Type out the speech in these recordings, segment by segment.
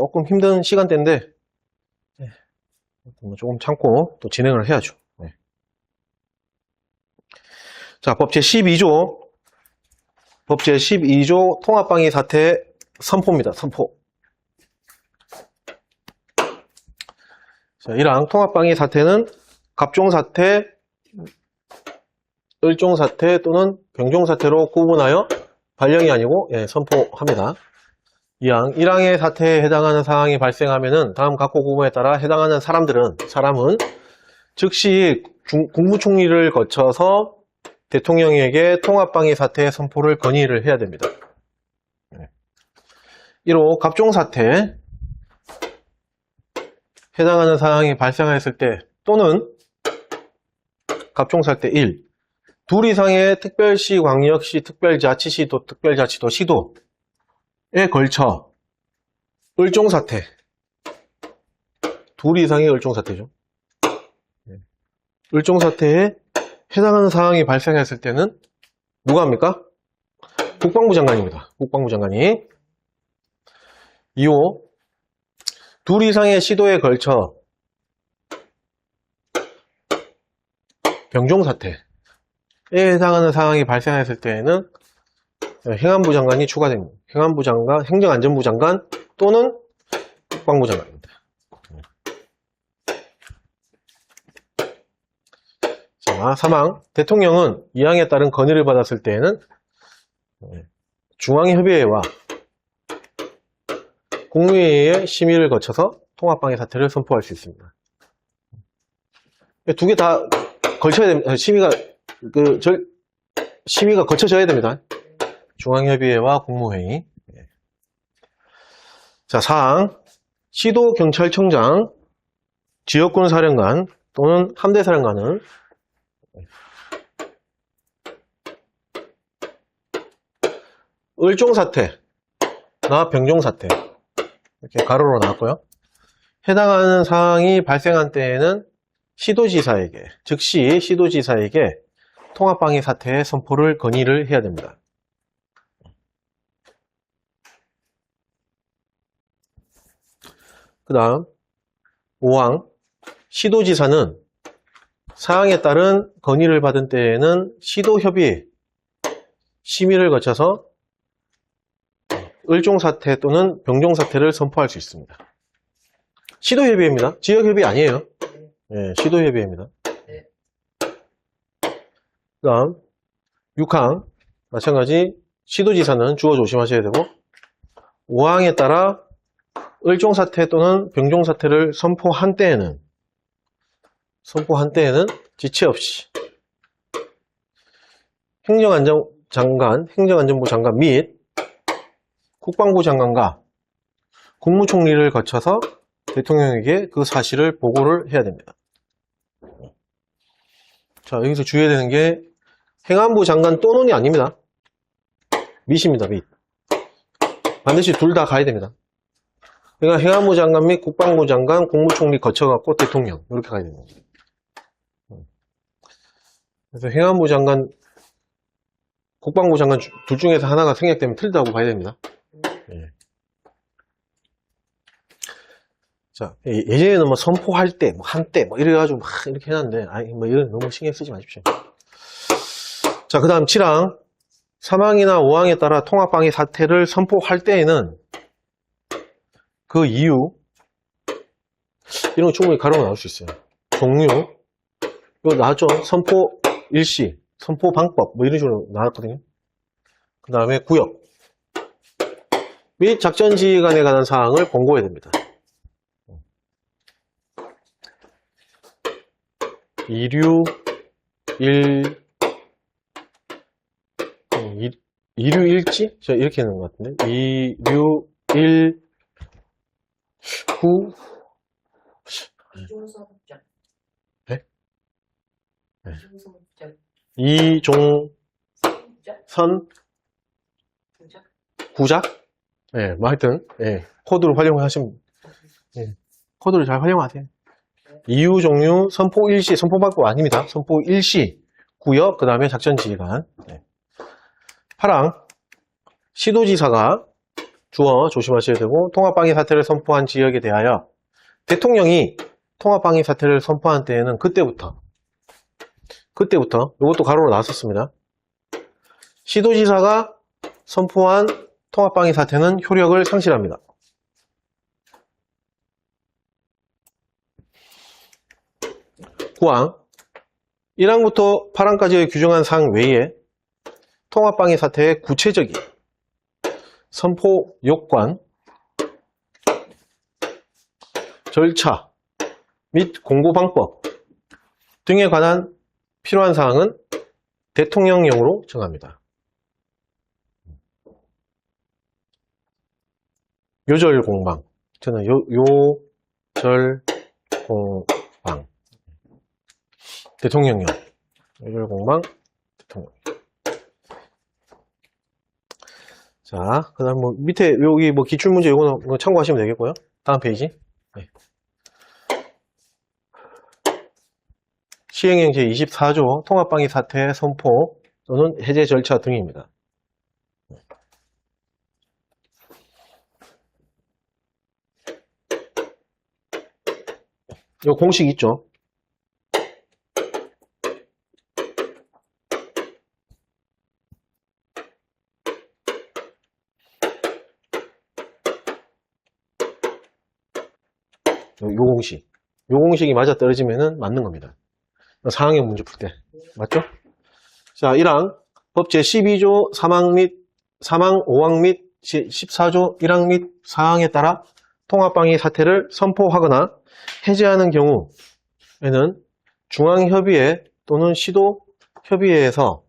조금 힘든 시간대인데 조금 참고 또 진행을 해야죠. 자, 법 제12조 통합방위 사태 선포입니다. 선포. 자, 1항 통합방위 사태는 갑종사태, 을종사태 또는 병종사태로 구분하여 발령이 아니고 선포합니다. 2항 1항의 사태에 해당하는 사항이 발생하면은 다음 각호 구분에 따라 해당하는 사람은 즉시 국무총리를 거쳐서 대통령에게 통합방위 사태 선포를 건의를 해야 됩니다. 1호 갑종사태 해당하는 사항이 발생했을 때 또는 갑종사태 1. 둘 이상의 특별시, 광역시, 특별자치시, 특별자치도, 시도에 걸쳐 을종사태. 둘 이상의 을종사태죠. 을종사태에 해당하는 사항이 발생했을 때는 누가 합니까? 국방부 장관입니다. 국방부 장관이. 2호 둘 이상의 시도에 걸쳐 병종사태에 해당하는 상황이 발생했을 때에는 행안부 장관이 추가됩니다. 행안부 장관, 행정안전부 장관 또는 국방부 장관입니다. 자, 3항 대통령은 이 항에 따른 건의를 받았을 때에는 중앙협의회와 국무회의의 심의를 거쳐서 통합방위 사태를 선포할 수 있습니다. 두 개 다 걸쳐야 됩니다. 심의가 거쳐져야 됩니다. 중앙협의회와 국무회의. 자, 4항 시도경찰청장, 지역군사령관 또는 함대사령관은 을종사태나 병종사태 이렇게 가로로 나왔고요. 해당하는 사항이 발생한 때에는 시도지사에게, 즉시 시도지사에게 통합방위 사태의 선포를 건의를 해야 됩니다. 그 다음 5항 시도지사는 사항에 따른 건의를 받은 때에는 시도협의회 심의를 거쳐서 을종사태 또는 병종사태를 선포할 수 있습니다. 시도협의회입니다. 지역협의회 아니에요. 시도협의회입니다. 그 다음 6항 마찬가지 시도지사는 주어 조심하셔야 되고 5항에 따라 을종사태 또는 병종사태를 선포한 때에는 지체 없이 행정안전부 장관 및 국방부 장관과 국무총리를 거쳐서 대통령에게 그 사실을 보고를 해야 됩니다. 자, 여기서 주의해야 되는 게 행안부 장관 또는이 아닙니다. 밋입니다. 밋. 반드시 둘 다 가야 됩니다. 그러니까 행안부 장관 및 국방부 장관, 국무총리 거쳐갖고 대통령 이렇게 가야 됩니다. 그래서 행안부 장관, 국방부 장관 둘 중에서 하나가 생략되면 틀리다고 봐야 됩니다. 자, 예전에는 뭐 선포할 때, 뭐 한때, 뭐 이래가지고 막 이렇게 해놨는데, 뭐 이런 너무 신경 쓰지 마십시오. 자, 그 다음 7항. 3항이나 5항에 따라 통합방위 사태를 선포할 때에는 그 이유, 이런 거 충분히 가로가 나올 수 있어요. 종류, 이거 나왔죠? 선포 일시, 선포 방법, 뭐 이런 식으로 나왔거든요. 그 다음에 구역 및 작전 지휘관에 관한 사항을 권고해야 됩니다. 이류일지? 저 이렇게 하는 것 같은데. 이류일후 네? 네. 이종선 구작? 네, 뭐 하여튼 코드를 활용하시면 코드를 잘 활용하세요. 이유 종류 선포 일시, 선포 방법 아닙니다. 선포 일시 구역, 그 다음에 작전 지휘관. 8항 시도지사가 주어 조심하셔야 되고, 통합방위 사태를 선포한 지역에 대하여 대통령이 통합방위 사태를 선포한 때에는 그때부터 이것도 가로로 나왔었습니다. 시도지사가 선포한 통합방위 사태는 효력을 상실합니다. 구항 1항부터 8항까지의 규정한 사항 외에 통합방위 사태의 구체적인 선포 요건, 절차 및 공고 방법 등에 관한 필요한 사항은 대통령령으로 정합니다. 요절공방, 저는 요절공방, 대통령령, 요절공방, 대통령. 자, 그 다음 뭐 밑에 여기 뭐 기출문제 이거는 참고하시면 되겠고요. 다음 페이지. 네. 시행령 제24조 통합방위 사태 선포 또는 해제 절차 등입니다. 요 공식 있죠? 요 공식. 요 공식이 맞아 떨어지면은 맞는 겁니다. 4학년 문제 풀 때. 맞죠? 자, 1항. 법 제12조 3항 5항 및 14조 1항 및 4항에 따라 통합방위 사태를 선포하거나 해제하는 경우에는 중앙협의회 또는 시도협의회에서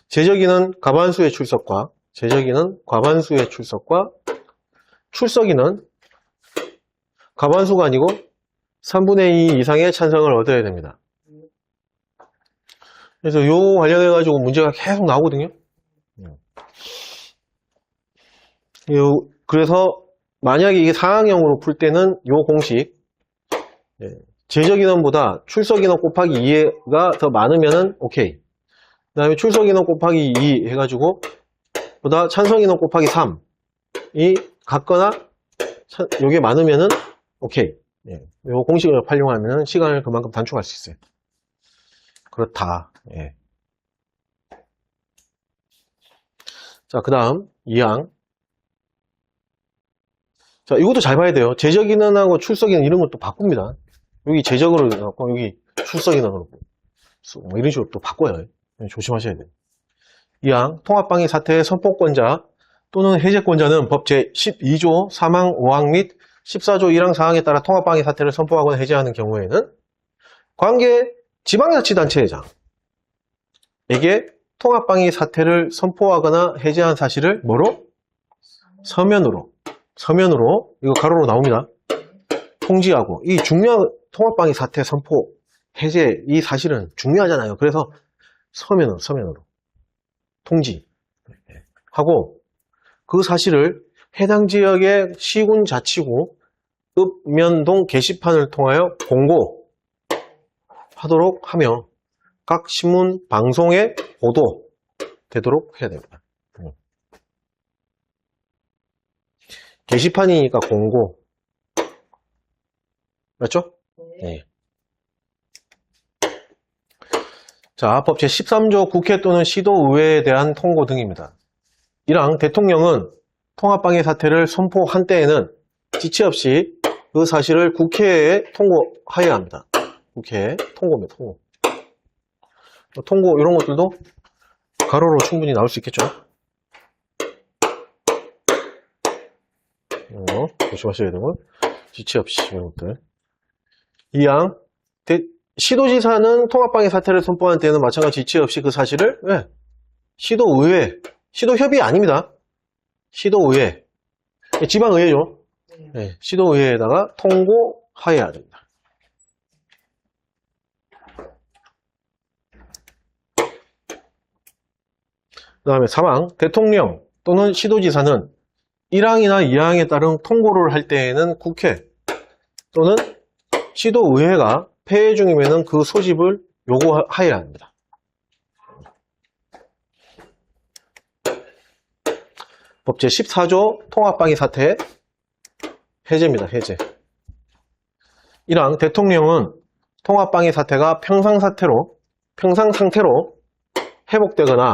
제적인은 과반수의 출석과 출석인은 과반수가 아니고 3분의 2 이상의 찬성을 얻어야 됩니다. 그래서 요 관련해가지고 문제가 계속 나오거든요. 그래서 만약에 이게 4학년으로 풀 때는 요 공식, 제적인원보다 출석인원 곱하기 2가 더 많으면은 오케이. 그 다음에 출석인원 곱하기 2 해가지고 보다 찬성인원 곱하기 3이 같거나 요게 많으면은 오케이. 요 공식을 활용하면 시간을 그만큼 단축할 수 있어요. 그렇다. 자, 그 다음 2항. 자, 이것도 잘 봐야 돼요. 제적인원하고 출석인원 이런 것도 바꿉니다. 여기 제적으로 넣고 여기 출석인원으로 뭐 이런 식으로 또 바꿔요. 조심하셔야 돼요. 2항. 통합방위 사태의 선포권자 또는 해제권자는 법 제12조 3항 5항 및 14조 1항 4항에 따라 통합방위 사태를 선포하거나 해제하는 경우에는 관계 지방자치단체장에게 통합방위 사태를 선포하거나 해제한 사실을 뭐로? 서면으로 이거 가로로 나옵니다. 통지하고 하고 이 중요한 통합방위 사태 선포 해제 이 사실은 중요하잖아요. 그래서 서면으로 통지하고 그 사실을 해당 지역의 시군 자치구 읍면동 게시판을 통하여 공고하도록 하며 각 신문 방송에 보도되도록 해야 됩니다. 게시판이니까 공고. 맞죠? 네. 자, 법 제13조 국회 또는 시도의회에 대한 통고 등입니다. 1항. 대통령은 통합방위 사태를 선포한 때에는 지체 없이 그 사실을 국회에 통고하여야 합니다. 국회에 통고입니다. 통고 이런 것들도 가로로 충분히 나올 수 있겠죠. 조심하셔야 되고 지체 없이 이런 것들. 2항. 시도지사는 통합방위 사태를 선포한 때에는 마찬가지 지체 없이 그 사실을 시도협의 아닙니다. 시도의회, 지방의회죠. 네, 시도의회에다가 통고하여야 됩니다. 그 다음에 3항. 대통령 또는 시도지사는 1항이나 2항에 따른 통고를 할 때에는 국회 또는 시도의회가 폐회 중이면 그 소집을 요구하여야 합니다. 법 제14조 통합방위 사태 해제입니다. 해제. 1항 대통령은 통합방위 사태가 평상 상태로 회복되거나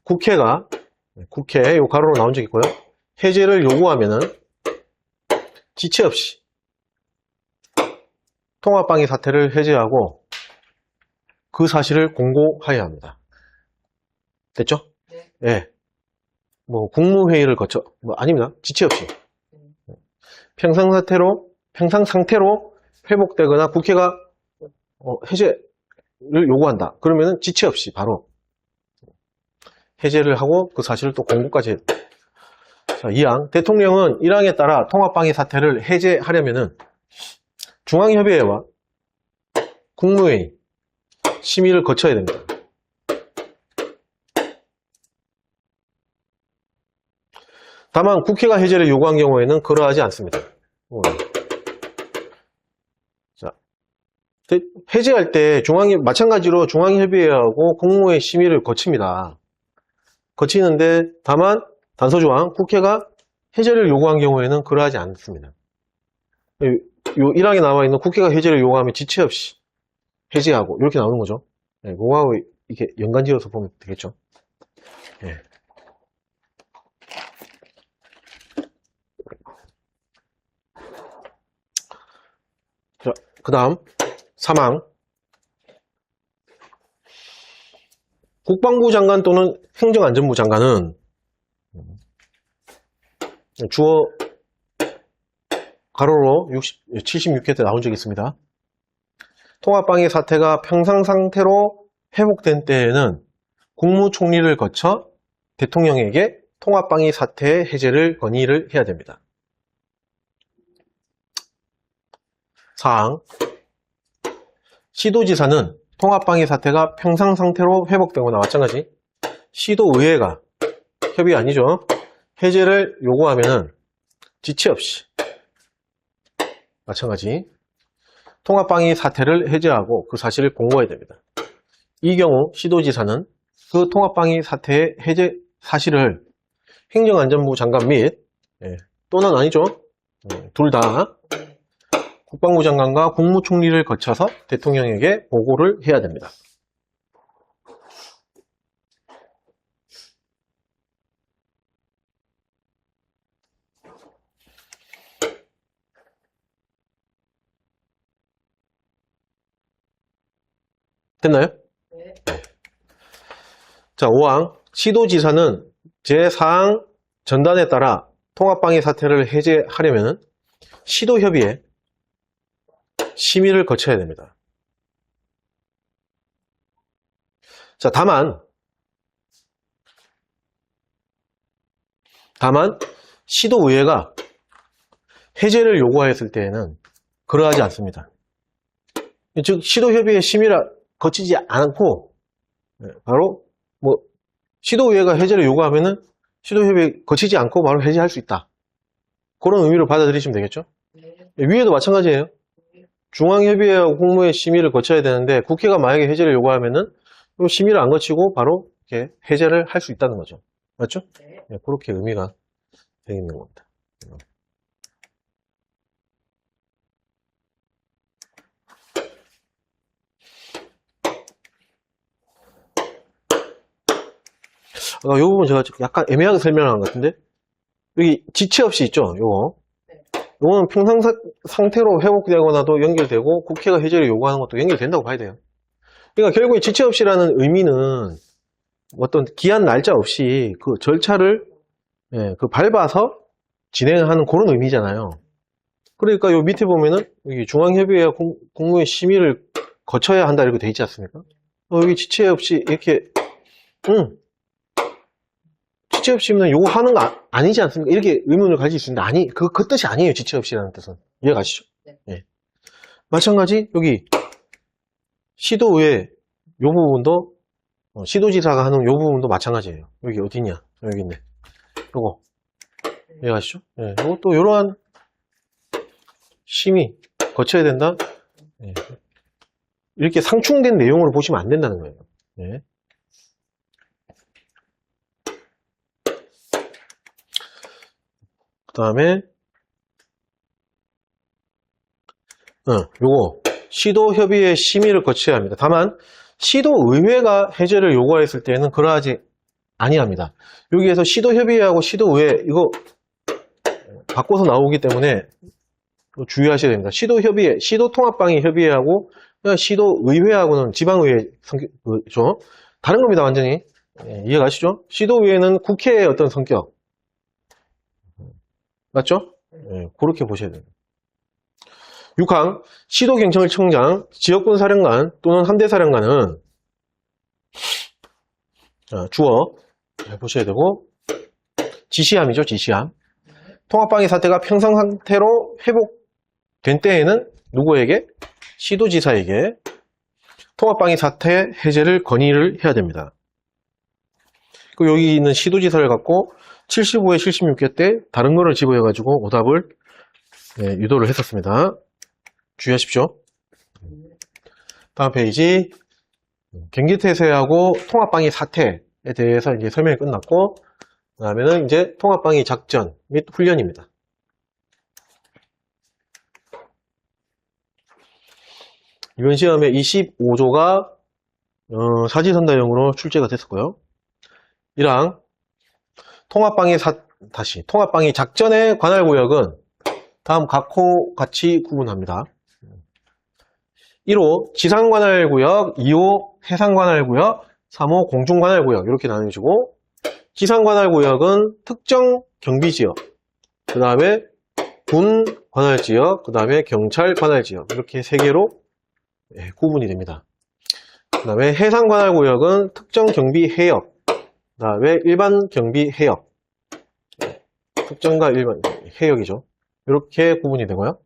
국회 요 가로로 나온 적 있고요. 해제를 요구하면은 지체 없이 통합방위 사태를 해제하고 그 사실을 공고하여야 합니다. 됐죠? 네. 예. 뭐 국무회의를 거쳐 아닙니다. 지체 없이 평상 상태로 회복되거나 국회가 해제를 요구한다. 그러면은 지체 없이 바로 해제를 하고 그 사실을 또 공고까지 해요. 자, 2항 대통령은 1항에 따라 통합방위 사태를 해제하려면은 중앙협의회와 국무회의 심의를 거쳐야 됩니다. 다만 국회가 해제를 요구한 경우에는 그러하지 않습니다. 자, 해제할 때 마찬가지로 중앙협의회하고 국무회의 심의를 거칩니다. 거치는데 다만 단서조항 국회가 해제를 요구한 경우에는 그러하지 않습니다. 요 1항에 나와 있는 국회가 해제를 요구하면 지체 없이 해제하고 이렇게 나오는 거죠. 네, 그거하고 이렇게 연관지어서 보면 되겠죠. 네. 자, 그 다음 3항 국방부 장관 또는 행정안전부 장관은 주어 가로로 76회 때 나온 적이 있습니다. 통합방위 사태가 평상 상태로 회복된 때에는 국무총리를 거쳐 대통령에게 통합방위 사태의 해제를 건의를 해야 됩니다. 4항 시도지사는 통합방위 사태가 평상 상태로 회복되거나 마찬가지 시도의회가 협의 아니죠. 해제를 요구하면은 지체 없이 마찬가지 통합방위 사태를 해제하고 그 사실을 공고해야 됩니다. 이 경우 시도지사는 그 통합방위 사태의 해제 사실을 행정안전부 장관 및 또는 아니죠. 둘 다 국방부 장관과 국무총리를 거쳐서 대통령에게 보고를 해야 됩니다. 됐나요? 네. 자, 5항 시도지사는 제4항 전단에 따라 통합방위 사태를 해제하려면 시도협의회 심의를 거쳐야 됩니다. 자, 다만 시도의회가 해제를 요구하였을 때에는 그러하지 않습니다. 즉 시도협의회 심의를 거치지 않고 바로 시도의회가 해제를 요구하면은 시도협의회 거치지 않고 바로 해제할 수 있다. 그런 의미로 받아들이시면 되겠죠? 위에도 마찬가지예요. 중앙협의회와 국무회의 심의를 거쳐야 되는데 국회가 만약에 해제를 요구하면은 심의를 안 거치고 바로 이렇게 해제를 할 수 있다는 거죠. 맞죠? 네, 그렇게 의미가 되어 있는 겁니다. 이 부분 제가 약간 애매하게 설명한 것 같은데 여기 지체 없이 있죠? 요거는 평상 상태로 회복되거나도 연결되고 국회가 해제를 요구하는 것도 연결된다고 봐야 돼요. 그러니까 결국에 지체 없이라는 의미는 어떤 기한 날짜 없이 그 절차를 밟아서 진행하는 그런 의미잖아요. 그러니까 요 밑에 보면은 여기 중앙협의회와 국무회의 심의를 거쳐야 한다 이렇게 돼 있지 않습니까? 여기 지체 없이 이렇게 지체 없이면 요거 하는 거 아니지 않습니까? 이렇게 의문을 가질 수 있는데 그 뜻이 아니에요. 지체 없이라는 뜻은. 이해가시죠? 네. 예. 마찬가지 여기 시도의회 요 부분도 시도지사가 하는 요 부분도 마찬가지예요. 여기 어디냐? 여기 있네. 요거 이해가시죠? 예. 요것도 이러한 심의 거쳐야 된다. 예. 이렇게 상충된 내용으로 보시면 안 된다는 거예요. 예. 그 다음에 요거 시도협의회 심의를 거쳐야 합니다. 다만 시도의회가 해제를 요구했을 때는 그러하지 아니합니다. 여기에서 시도협의회하고 시도의회 이거 바꿔서 나오기 때문에 주의하셔야 됩니다. 시도협의회, 시도통합방위 협의회하고 시도의회하고는 지방의회 성격죠. 다른 겁니다. 완전히. 이해가시죠? 시도의회는 국회의 어떤 성격 맞죠? 그렇게 보셔야 됩니다. 6항 시도경찰청장, 지역군사령관 또는 함대사령관은 주어 보셔야 되고 지시함이죠. 지시함. 통합방위 사태가 평상 상태로 회복된 때에는 누구에게? 시도지사에게 통합방위 사태 해제를 건의를 해야 됩니다. 그리고 여기 있는 시도지사를 갖고 75회, 76회 때 다른 거를 집어해가지고 오답을 유도를 했었습니다. 주의하십시오. 다음 페이지 경기태세하고 통합방위 사태에 대해서 이제 설명이 끝났고 그 다음에는 이제 통합방위 작전 및 훈련입니다. 이번 시험에 25조가 사지선다형으로 출제가 됐었고요. 1항 통합방위 작전의 관할 구역은 다음 각호 같이 구분합니다. 1호 지상관할구역, 2호 해상관할구역, 3호 공중관할구역 이렇게 나누시고 지상관할구역은 특정 경비지역, 그 다음에 군관할지역, 그 다음에 경찰관할지역 이렇게 3개로 구분이 됩니다. 그 다음에 해상관할구역은 특정 경비해역, 그 다음에 일반 경비해역, 특정과 일반 해역이죠. 이렇게 구분이 되고요.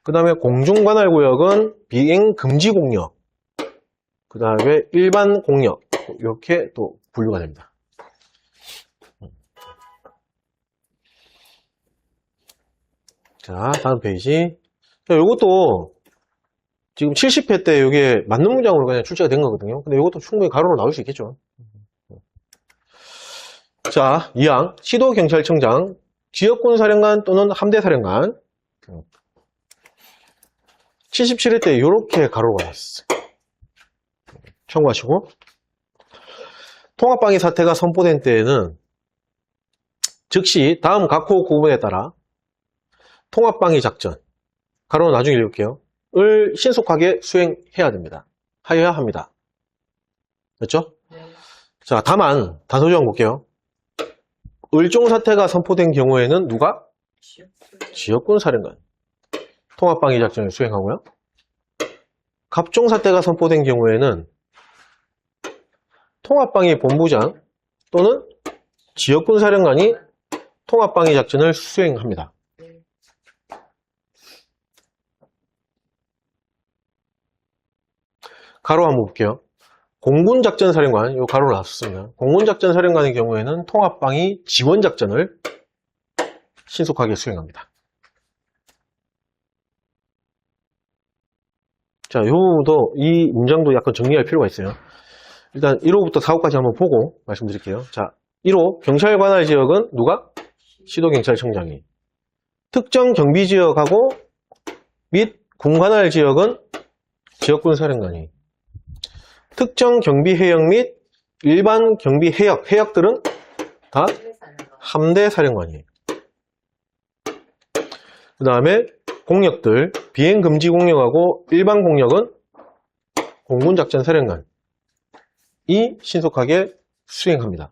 그 다음에 공중관할구역은 비행금지공역, 그 다음에 일반 공역 이렇게 또 분류가 됩니다. 자, 다음 페이지. 이것도 지금 70회 때 이게 맞는 문장으로 그냥 출제가 된 거거든요. 근데 이것도 충분히 가로로 나올 수 있겠죠. 자, 2항 시도경찰청장, 지역군사령관 또는 함대사령관 77회 때 이렇게 가로가 나왔어요. 참고하시고 통합방위 사태가 선포된 때에는 즉시 다음 각호 구분에 따라 통합방위 작전 가로는 나중에 읽을게요. 을 신속하게 수행해야 됩니다. 하여야 합니다. 됐죠? 네. 자, 다만 단서조항 볼게요. 을종 사태가 선포된 경우에는 누가? 지역군 사령관 통합방위 작전을 수행하고요. 갑종 사태가 선포된 경우에는 통합방위 본부장 또는 지역군 사령관이 통합방위 작전을 수행합니다. 가로 한번 볼게요. 공군작전사령관, 이 가로로 나왔습니다. 공군작전사령관의 경우에는 통합방위 지원작전을 신속하게 수행합니다. 자, 이 부분도, 이 문장도 약간 정리할 필요가 있어요. 일단 1호부터 4호까지 한번 보고 말씀드릴게요. 자, 1호 경찰관할 지역은 누가? 시도경찰청장이. 특정 경비지역하고 및 군관할 지역은 지역군사령관이. 특정 경비해역 및 일반 경비해역, 해역들은 다 함대사령관이에요. 그 다음에 공역들, 비행금지 공역하고 일반 공역은 공군작전사령관이 신속하게 수행합니다.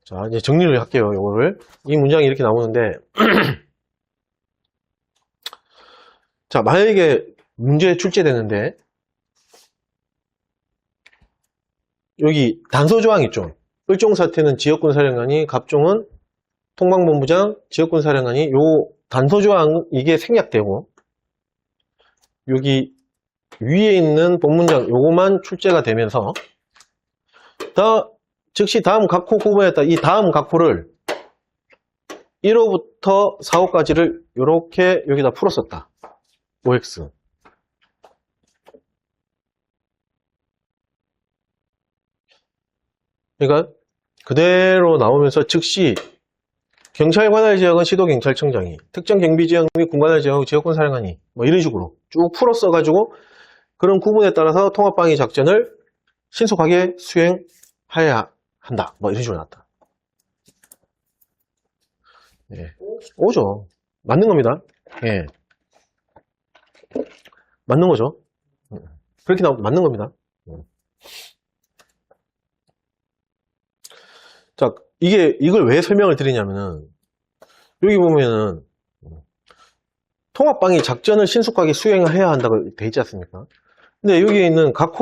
자, 이제 정리를 할게요. 이거를. 이 문장이 이렇게 나오는데 자, 만약에 문제에 출제되는데 여기 단서조항 있죠. 을종사태는 지역군사령관이, 갑종은 통방본부장, 지역군사령관이 요 단서조항 이게 생략되고 여기 위에 있는 본문장 요거만 출제가 되면서 즉시 다음 각호 구분에 따라 이 다음 각호를 1호부터 4호까지를 이렇게 여기다 풀었었다. OX. 그러니까 그대로 나오면서 즉시 경찰 관할 지역은 시도경찰청장이, 특정 경비지역 및 군관할 지역은 지역군 사령관이, 뭐 이런 식으로 쭉 풀어 써가지고 그런 구분에 따라서 통합방위 작전을 신속하게 수행해야 한다. 뭐 이런 식으로 나왔다. 예. 오죠. 맞는 겁니다. 예. 맞는 거죠. 그렇게 나오면 맞는 겁니다. 자, 이걸 왜 설명을 드리냐면은, 여기 보면은, 통합방위 작전을 신속하게 수행해야 한다고 돼 있지 않습니까? 근데 여기 있는 각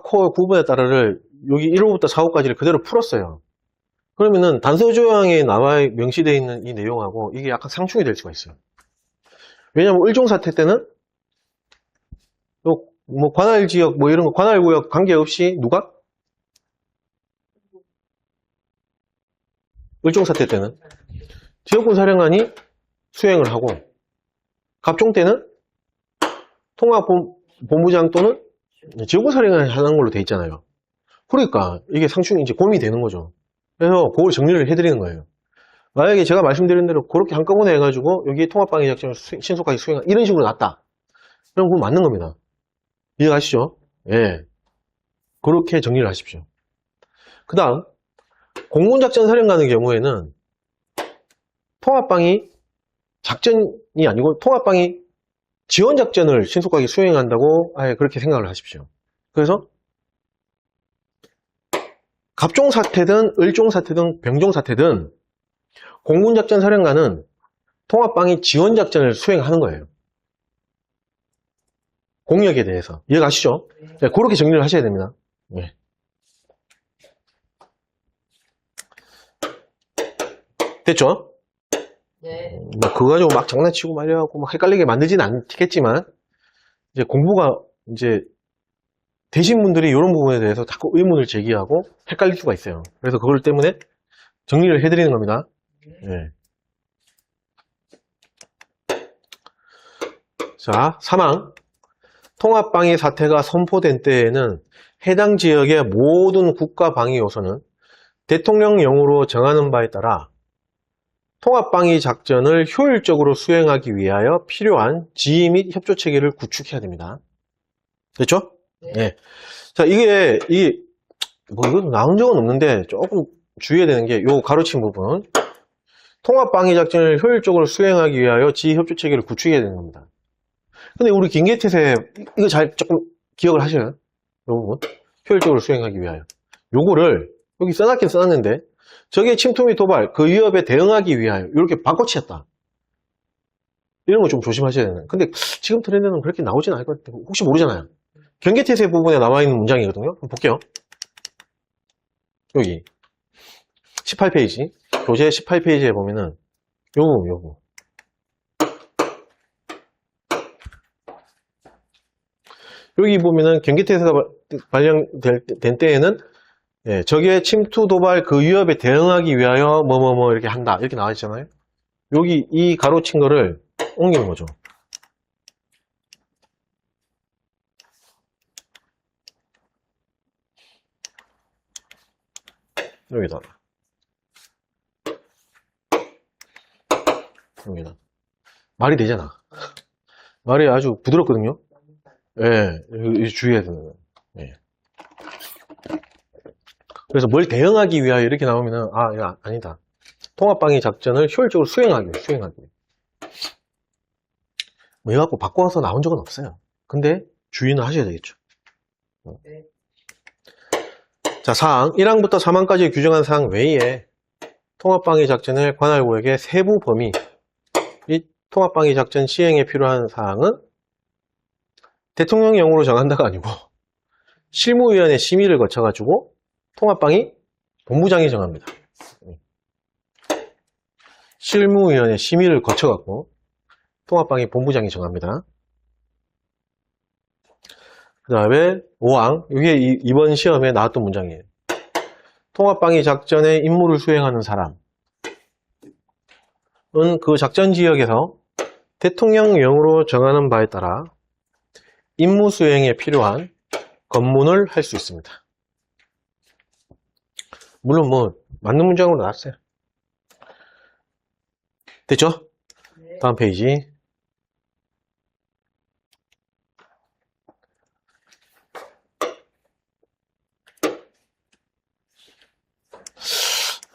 코 구분에 따라를 여기 1호부터 4호까지를 그대로 풀었어요. 그러면은 단서조항에 나와 명시되어 있는 이 내용하고 이게 약간 상충이 될 수가 있어요. 왜냐면 을종사태 때는 뭐 관할지역 뭐 이런 거 관할구역 관계없이 누가? 을종사태 때는 지역군 사령관이 수행을 하고 갑종 때는 통합본부장 또는 지역군 사령관이 하는 걸로 돼 있잖아요. 그러니까 이게 상충이 이제 고민이 되는 거죠. 그래서 그걸 정리를 해드리는 거예요. 만약에 제가 말씀드린 대로 그렇게 한꺼번에 해가지고 여기 통합방위 작전을 신속하게 수행한 이런 식으로 났다. 그럼 그건 맞는 겁니다. 이해가시죠? 예. 그렇게 정리를 하십시오. 그 다음 공군작전 사령관의 경우에는 통합방위 작전이 아니고 통합방위 지원작전을 신속하게 수행한다고 아예 그렇게 생각을 하십시오. 그래서 갑종사태든 을종사태든 병종사태든 공군작전 사령관은 통합방위 지원작전을 수행하는 거예요. 공역에 대해서. 이해가시죠? 네, 그렇게 정리를 하셔야 됩니다. 네. 됐죠? 네. 뭐 그거 가지고 막 장난치고 말려하고 막 헷갈리게 만들지는 않겠지만 이제 공부가 이제 되신 분들이 이런 부분에 대해서 자꾸 의문을 제기하고 헷갈릴 수가 있어요. 그래서 그걸 때문에 정리를 해드리는 겁니다. 네. 자, 3항. 통합방위 사태가 선포된 때에는 해당 지역의 모든 국가방위 요소는 대통령령으로 정하는 바에 따라 통합방위 작전을 효율적으로 수행하기 위하여 필요한 지휘 및 협조 체계를 구축해야 됩니다. 됐죠? 네. 네. 자, 이거 나온 적은 없는데 조금 주의해야 되는 게 요 가로친 부분. 통합방위 작전을 효율적으로 수행하기 위하여 지휘 협조 체계를 구축해야 되는 겁니다. 근데 우리 김계태세 이거 잘 조금 기억을 하셔요. 요 부분. 효율적으로 수행하기 위하여. 요거를 여기 써놨긴 써놨는데 적의 침투 및 도발, 그 위협에 대응하기 위하여 이렇게 바꿔치웠다. 이런 거 좀 조심하셔야 되는. 근데 지금 트렌드는 그렇게 나오진 않을 것 같아요. 혹시 모르잖아요. 경계태세 부분에 남아있는 문장이거든요. 한번 볼게요. 여기 18페이지 교재 18페이지에 보면은 요거 여기 보면은 경계태세가 발령된 때에는 적의 침투 도발 그 위협에 대응하기 위하여 뭐뭐뭐 이렇게 한다 이렇게 나와 있잖아요. 여기 이 가로친 거를 옮기는 거죠. 여기다가 여기다 말이 되잖아. 말이 아주 부드럽거든요. 예, 주의해야 되는 거예요. 예. 그래서 뭘 대응하기 위하여 이렇게 나오면은 이거 아니다. 통합방위 작전을 효율적으로 수행하기. 뭐 이거 갖고 바꿔서 나온 적은 없어요. 근데 주의는 하셔야 되겠죠. 네. 자, 사항 1항부터 3항까지 규정한 사항 외에 통합방위 작전의 관할구역의 세부 범위 및 통합방위 작전 시행에 필요한 사항은 대통령령으로 정한다가 아니고 실무위원회 심의를 거쳐가지고 통합방위 본부장이 정합니다. 실무위원회 심의를 거쳐갖고 통합방위 본부장이 정합니다. 그 다음에 5항, 이게 이번 시험에 나왔던 문장이에요. 통합방위 작전의 임무를 수행하는 사람은 그 작전 지역에서 대통령령으로 정하는 바에 따라 임무 수행에 필요한 검문을 할 수 있습니다. 물론 뭐 맞는 문장으로 나왔어요. 됐죠? 네. 다음 페이지.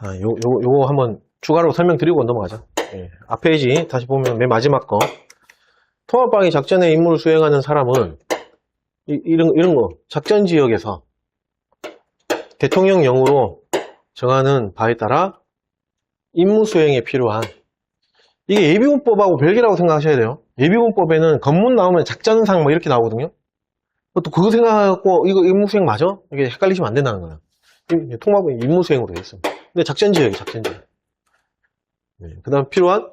요거 한번 추가로 설명드리고 넘어가자. 예, 앞 페이지 다시 보면 맨 마지막 거. 통합방위 작전의 임무를 수행하는 사람은 이런 거 작전 지역에서 대통령령으로 정하는 바에 따라 임무 수행에 필요한 이게 예비군법하고 별개라고 생각하셔야 돼요. 예비군법에는 검문 나오면 작전상 뭐 이렇게 나오거든요. 또 그거 생각하고 이거 임무 수행 맞아? 이게 헷갈리시면 안 된다는 거야. 통합은 임무 수행으로 되어 있습니다. 근데 작전 지역이 작전 지역. 네, 그 다음 필요한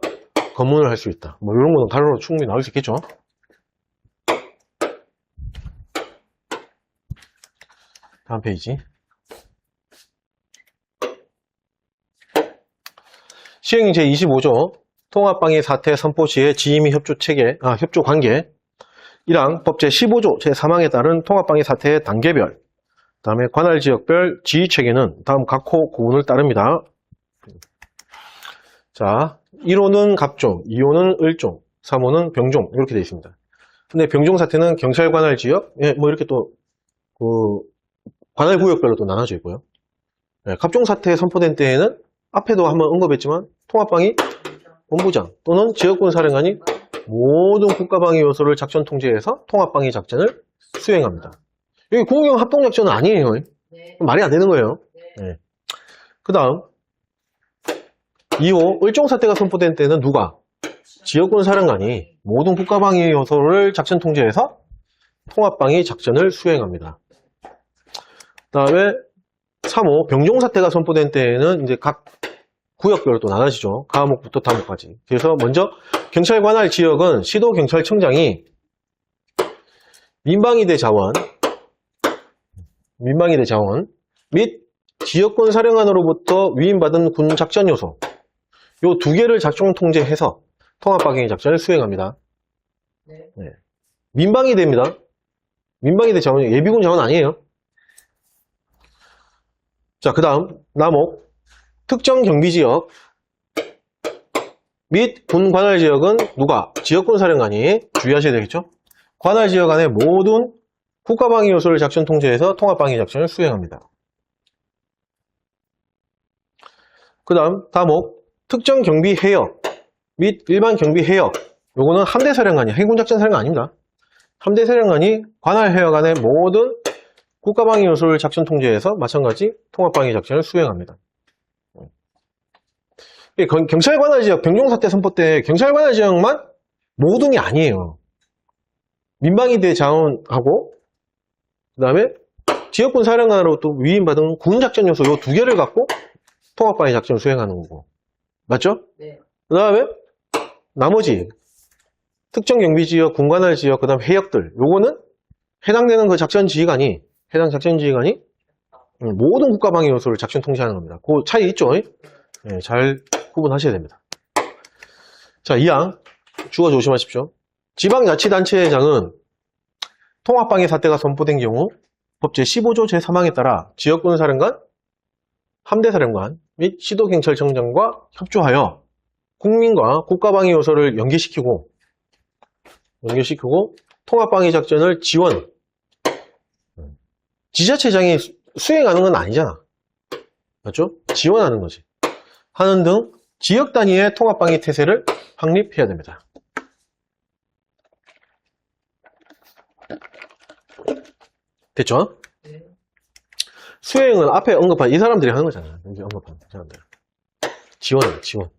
검문을 할 수 있다. 뭐 이런 거는 단어로 충분히 나올 수 있겠죠. 다음 페이지. 시행 제25조 통합방위 사태 선포 시의 지휘 및 협조 체계, 협조 관계 1항 법 제15조 제3항에 따른 통합방위 사태의 단계별 그 다음에 관할 지역별 지휘 체계는 다음 각호 구문을 따릅니다. 자, 1호는 갑종, 2호는 을종, 3호는 병종 이렇게 되어 있습니다. 근데 병종 사태는 경찰 관할 지역, 뭐 이렇게 또 관할 구역별로 또 나눠져 있고요. 네, 갑종 사태 선포된 때에는 앞에도 한번 언급했지만 통합방위 본부장 또는 지역군 사령관이 모든 국가방위 요소를 작전 통제해서 통합방위 작전을 수행합니다. 여기 공영 합동작전은 아니에요. 네. 말이 안 되는 거예요. 네. 그 다음 2호 을종 사태가 선포된 때는 누가? 지역군 사령관이 모든 국가방위 요소를 작전 통제해서 통합방위 작전을 수행합니다. 그 다음에 3호 병종 사태가 선포된 때에는 이제 각 구역별로 또 나눠지죠. 가목부터 다목까지. 그래서 먼저 경찰 관할 지역은 시도경찰청장이 민방위대 자원 및 지역군 사령관으로부터 위임받은 군 작전 요소 요 두 개를 작전 통제해서 통합방위 작전을 수행합니다. 네. 민방위대입니다. 민방위대 자원이 예비군 자원 아니에요. 자, 그 다음 남옥 특정 경비지역 및 군 관할 지역은 누가? 지역군 사령관이 주의하셔야 되겠죠? 관할 지역 안에 모든 국가방위 요소를 작전 통제해서 통합방위 작전을 수행합니다. 그 다음 다목 특정 경비 해역 및 일반 경비 해역 요거는 함대 사령관이 해군 작전 사령관 아닙니다. 함대 사령관이 관할 해역 안에 모든 국가방위 요소를 작전 통제해서 마찬가지 통합방위 작전을 수행합니다. 경찰 관할 지역 병종사태 선포 때 경찰 관할 지역만 모든이 아니에요. 민방위대 자원하고 그 다음에 지역군 사령관으로 또 위임받은 군 작전 요소 요 두 개를 갖고 통합방위 작전을 수행하는 거고 맞죠? 네. 그 다음에 나머지 특정 경비지역, 군 관할 지역, 그 다음 해역들 요거는 해당되는 그 해당 작전 지휘관이 모든 국가방위 요소를 작전 통제하는 겁니다. 그 차이 있죠? 네, 잘 구분하셔야 됩니다. 자, 2항 주어 조심하십시오. 지방자치단체장은 통합방위 사태가 선포된 경우 법 제15조 제3항에 따라 지역군 사령관, 함대사령관 및 시도경찰청장과 협조하여 국민과 국가방위 요소를 연계시키고 통합방위 작전을 지원 지자체장이 수행하는 건 아니잖아. 맞죠? 지원하는 거지. 하는 등 지역 단위의 통합방위 태세를 확립해야 됩니다. 됐죠? 네. 수행은 앞에 언급한 이 사람들이 하는 거잖아요. 여기 언급한 사람들. 지원.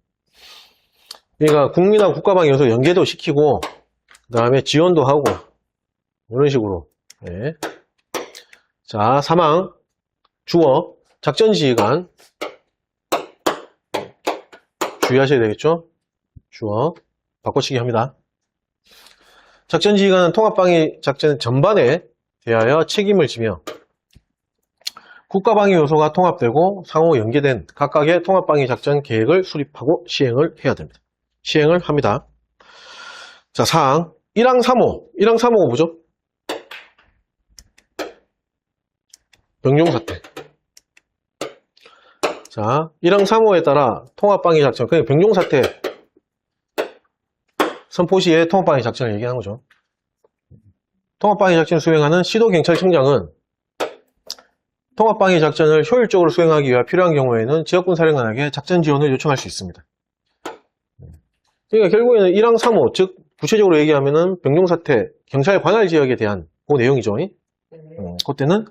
그러니까 국민하고 국가방위 요소 연계도 시키고 그 다음에 지원도 하고 이런 식으로. 네. 자, 3항 주어 작전지휘관 주의하셔야 되겠죠? 주어 바꿔치기 합니다. 작전지휘관은 통합방위 작전 전반에 대하여 책임을 지며 국가방위 요소가 통합되고 상호 연계된 각각의 통합방위 작전 계획을 수립하고 시행을 해야 됩니다. 시행을 합니다. 자, 4항 1항 3호 1항 3호가 뭐죠? 병종사태. 자, 1항 3호에 따라 통합방위 작전, 그냥 병종사태 선포 시에 통합방위 작전을 얘기하는 거죠. 통합방위 작전을 수행하는 시도경찰청장은 통합방위 작전을 효율적으로 수행하기 위해 필요한 경우에는 지역군 사령관에게 작전 지원을 요청할 수 있습니다. 그러니까 결국에는 1항 3호, 즉 구체적으로 얘기하면은 병종사태, 경찰 관할 지역에 대한 그 내용이죠. 네. 그때는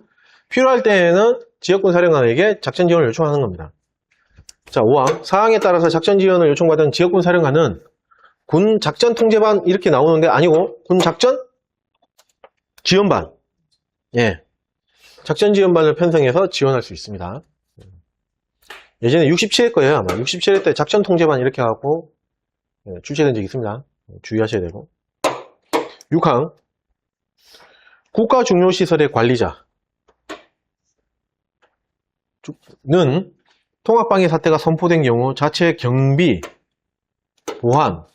필요할 때에는 지역군 사령관에게 작전 지원을 요청하는 겁니다. 자, 5항. 사항에 따라서 작전 지원을 요청받은 지역군 사령관은 군 작전 통제반 이렇게 나오는 게 아니고 군 작전 지원반. 예. 작전 지원반을 편성해서 지원할 수 있습니다. 예전에 67회 거예요, 아마. 67회 때 작전 통제반 이렇게 하고 출제된 적이 있습니다. 주의하셔야 되고. 6항. 국가 중요 시설의 관리자는 통합방위 사태가 선포된 경우 자체 경비, 보안,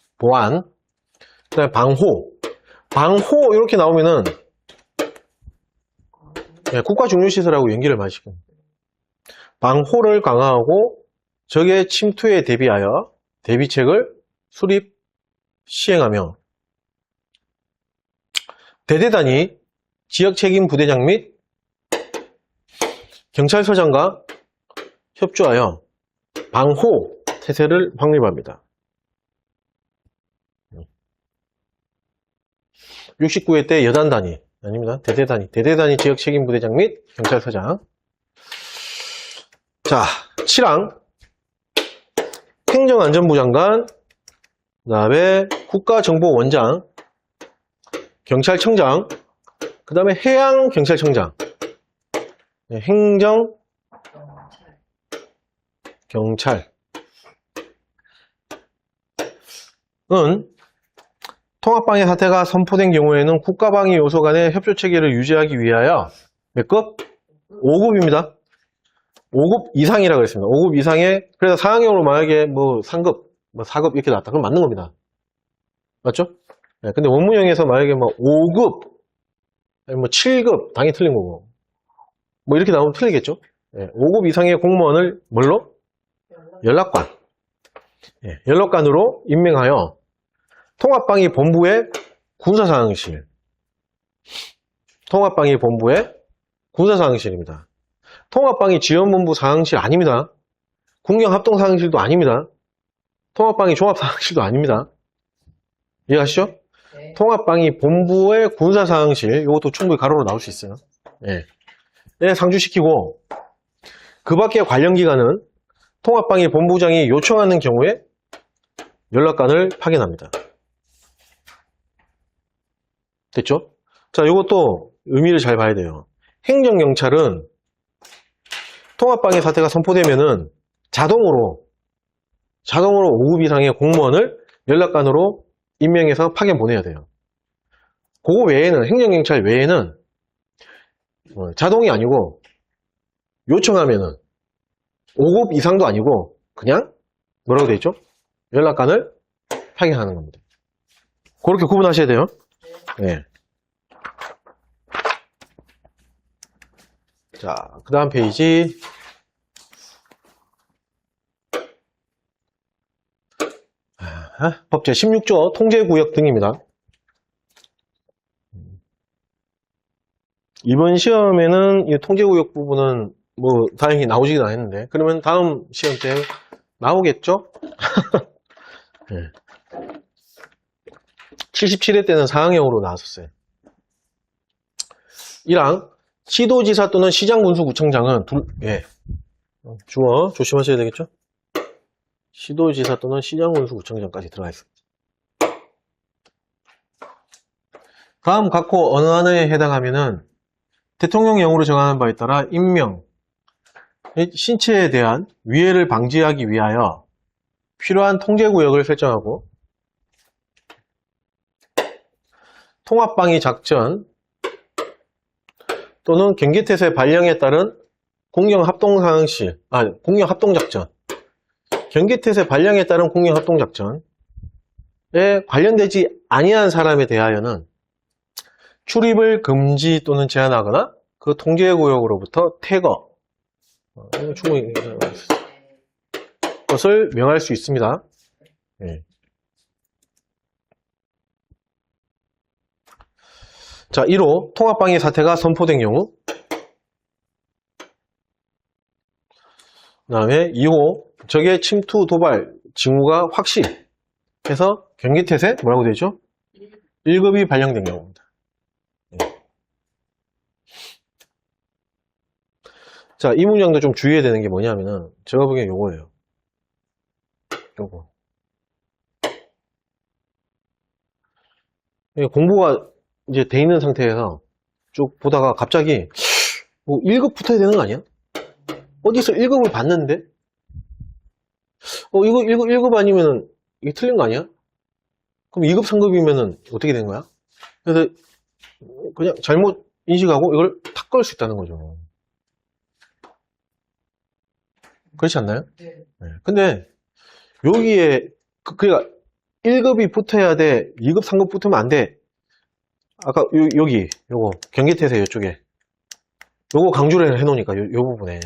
그다음에 방호 이렇게 나오면은 국가 중요 시설하고 연기를 많이 시킵니다. 방호를 강화하고 적의 침투에 대비하여 대비책을 수립, 시행하며 대대단위, 지역책임 부대장 및 경찰서장과 협조하여 방호 태세를 확립합니다. 69회 때 여단단위, 아닙니다. 대대단위 지역책임 부대장 및 경찰서장. 자, 7항 행정안전부 장관, 그 다음에 국가정보원장, 경찰청장, 그 다음에 해양경찰청장, 행정, 경찰은 통합방위 사태가 선포된 경우에는 국가방위 요소 간의 협조체계를 유지하기 위하여 몇 급? 5급입니다. 5급 이상이라고 했습니다. 5급 이상에, 그래서 상향형으로 만약에 뭐 3급, 뭐 4급 이렇게 나왔다. 그럼 맞는 겁니다. 맞죠? 네, 근데 원문형에서 만약에 뭐 5급, 아니 뭐 7급, 당연히 틀린 거고. 뭐 이렇게 나오면 틀리겠죠? 네, 5급 이상의 공무원을 뭘로? 연락관. 네, 연락관으로 임명하여 통합방위 본부의 군사상황실. 통합방위 본부의 군사상황실입니다. 통합방위 지원본부 상황실 아닙니다. 국영합동상황실도 아닙니다. 통합방위 종합상황실도 아닙니다. 이해하시죠? 네. 통합방위 본부의 군사상황실, 이것도 충분히 가로로 나올 수 있어요. 예. 네, 상주시키고, 그 밖에 관련 기관은 통합방위 본부장이 요청하는 경우에 연락관을 파견합니다. 됐죠? 자, 이것도 의미를 잘 봐야 돼요. 행정경찰은 통합방위 사태가 선포되면은 자동으로 5급 이상의 공무원을 연락관으로 임명해서 파견 보내야 돼요. 그거 외에는, 행정경찰 외에는 자동이 아니고 요청하면은 5급 이상도 아니고 그냥 뭐라고 돼 있죠? 연락관을 파견하는 겁니다. 그렇게 구분하셔야 돼요. 네. 자, 그 다음 페이지. 법제 16조 통제구역 등입니다. 이번 시험에는 이 통제구역 부분은 뭐 다행히 나오지는 않았는데, 그러면 다음 시험 때 나오겠죠? 네. 77회 때는 사항형으로 나왔었어요. 1항 시도지사 또는 시장군수구청장은 주어 조심하셔야 되겠죠? 시도지사 또는 시장군수구청장까지 들어가 있습니다. 다음 각호 어느 하나에 해당하면은 대통령령으로 정하는 바에 따라 인명 및 신체에 대한 위해를 방지하기 위하여 필요한 통제구역을 설정하고 통합방위 작전 또는 경계태세 발령에 따른 공영합동작전, 경계태세 발령에 따른 공영합동작전에 관련되지 아니한 사람에 대하여는 출입을 금지 또는 제한하거나 그 통제구역으로부터 퇴거, 충분히 것을 명할 수 있습니다. 네. 자, 1호 통합방해 사태가 선포된 경우. 그 다음에 2호 적의 침투, 도발, 징후가 확실해서 경계태세 뭐라고 되죠? 1급이 발령된 경우입니다. 자, 이 문장도 좀 주의해야 되는 게 뭐냐면은 제가 보기엔 요거예요. 요거. 공부가 이제 돼 있는 상태에서 쭉 보다가 갑자기 뭐 1급 붙어야 되는 거 아니야? 어디서 1급을 봤는데? 이거 1급 아니면은 이게 틀린 거 아니야? 그럼 2급, 3급이면은 어떻게 된 거야? 그래서 그냥 잘못 인식하고 이걸 탁 걸 수 있다는 거죠. 그렇지 않나요? 네. 네. 근데 여기에 그러니까 1급이 붙어야 돼. 2급, 3급 붙으면 안 돼. 아까 여기 요거 경계태세 이쪽에 요거 강조를 해놓으니까 요 부분에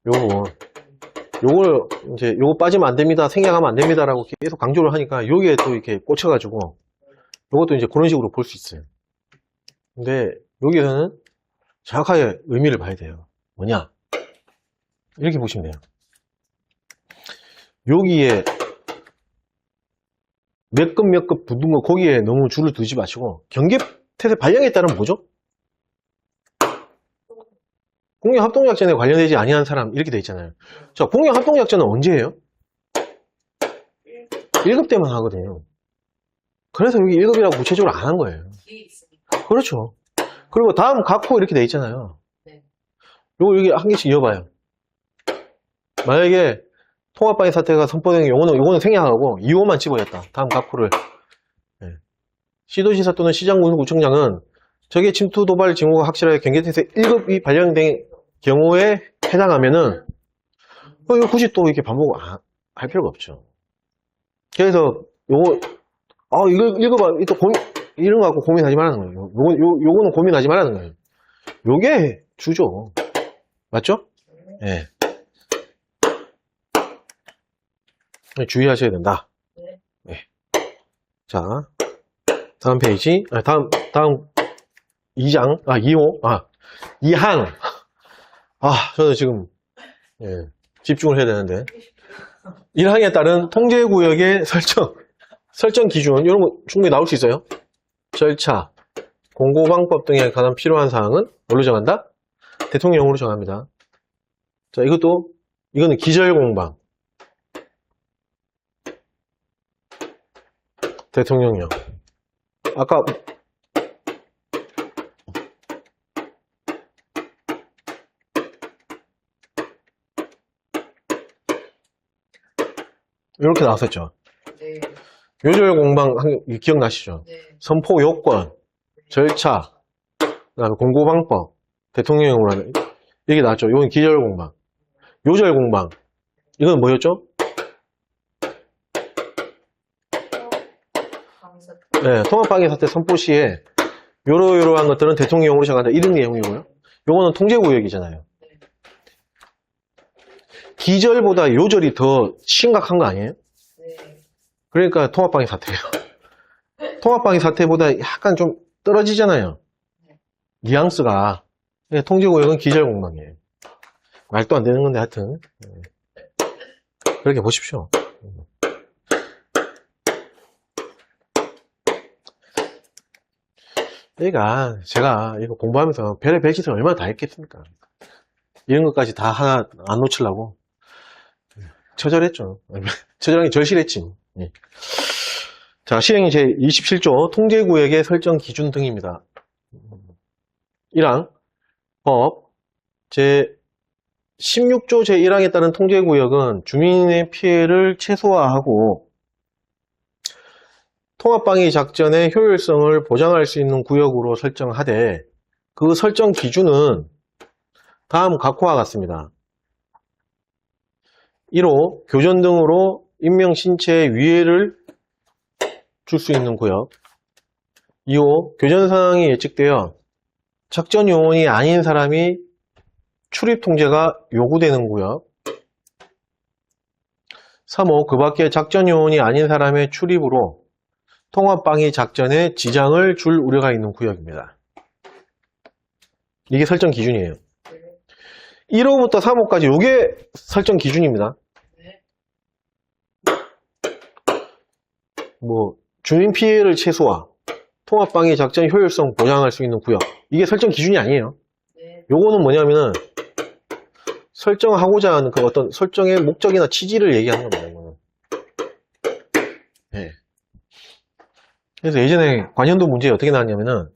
요 부분 요걸 이제 요거 빠지면 안 됩니다. 생략하면 안 됩니다라고 계속 강조를 하니까 여기에 또 이렇게 꽂혀가지고 요것도 이제 그런 식으로 볼 수 있어요. 근데 여기에서는 정확하게 의미를 봐야 돼요. 뭐냐? 이렇게 보시면 돼요. 여기에 몇 급 붙은 거 거기에 너무 줄을 두지 마시고 경계태세 발령에 따른 뭐죠? 공유합동작전에 관련되지 아니한 사람 이렇게 돼 있잖아요. 자, 공유합동작전은 언제예요? 1급 때만 하거든요. 그래서 여기 1급이라고 구체적으로 안 한 거예요. 뒤에 있으니까. 그렇죠. 그리고 다음 각호 이렇게 돼 있잖아요. 네. 요거 여기 한 개씩 이어봐요. 만약에 통합방해 사태가 선포된 요거는 생략하고 2호만 집어였다. 다음 각호를. 네. 시도지사 또는 시장군구청장은 적의 침투, 도발, 징후가 확실하게 경계태세 1급이 발령된 경우에 해당하면은 이거 굳이 또 이렇게 반복 할 필요가 없죠. 그래서 요거 이거 1급 또 이런 거 갖고 고민하지 말라는 거예요. 요거는 고민하지 말라는 거예요. 요게 주죠. 맞죠? 예. 네. 주의하셔야 된다. 네. 네. 자, 다음 페이지. 다음 2장, 2호, 2항. 저는 지금, 예, 집중을 해야 되는데. 1항에 따른 통제구역의 설정 기준, 이런 거 충분히 나올 수 있어요. 절차, 공고방법 등에 관한 필요한 사항은 뭘로 정한다? 대통령령으로 정합니다. 자, 이거는 기절공방. 대통령령. 아까 이렇게 나왔었죠. 네. 요절공방 기억나시죠? 네. 선포 요건, 절차, 그다음에 공고방법, 대통령령으로 하는 이게 나왔죠. 이건 기절공방. 요절공방. 이건 뭐였죠? 네, 통합방해 사태 선포 시에 요러요러한 것들은 대통령령으로 정한다. 이런 내용이고요. 요거는 통제구역이잖아요. 기절보다 요절이 더 심각한 거 아니에요? 네. 그러니까 통합방해 사태예요. 통합방해 사태보다 약간 좀 떨어지잖아요. 뉘앙스가. 통제구역은 기절공방이에요. 말도 안 되는 건데 하여튼 그렇게 보십시오. 그러니까 제가 이거 공부하면서 별의별 짓을 얼마나 다 했겠습니까? 이런 것까지 다 하나 안 놓치려고 처절했죠. 처절하게 절실했지. 예. 자, 시행이 제27조 통제구역의 설정 기준 등입니다. 1항 법 제16조 제1항에 따른 통제구역은 주민의 피해를 최소화하고 통합방해 작전의 효율성을 보장할 수 있는 구역으로 설정하되 그 설정 기준은 다음 각호와 같습니다. 1호 교전 등으로 인명 신체에 위해를 줄 수 있는 구역. 2호 교전 상황이 예측되어 작전 요원이 아닌 사람이 출입 통제가 요구되는 구역. 3호 그 밖에 작전 요원이 아닌 사람의 출입으로 통합방위 작전에 지장을 줄 우려가 있는 구역입니다. 이게 설정 기준이에요. 1호부터 3호까지 이게 설정 기준입니다. 뭐 주민 피해를 최소화, 통합방위 작전 효율성 보장할 수 있는 구역. 이게 설정 기준이 아니에요. 요거는 뭐냐면은 설정하고자 하는 그 어떤 설정의 목적이나 취지를 얘기하는 겁니다. 이거는. 네. 그래서 예전에 관현도 문제에 어떻게 나왔냐면은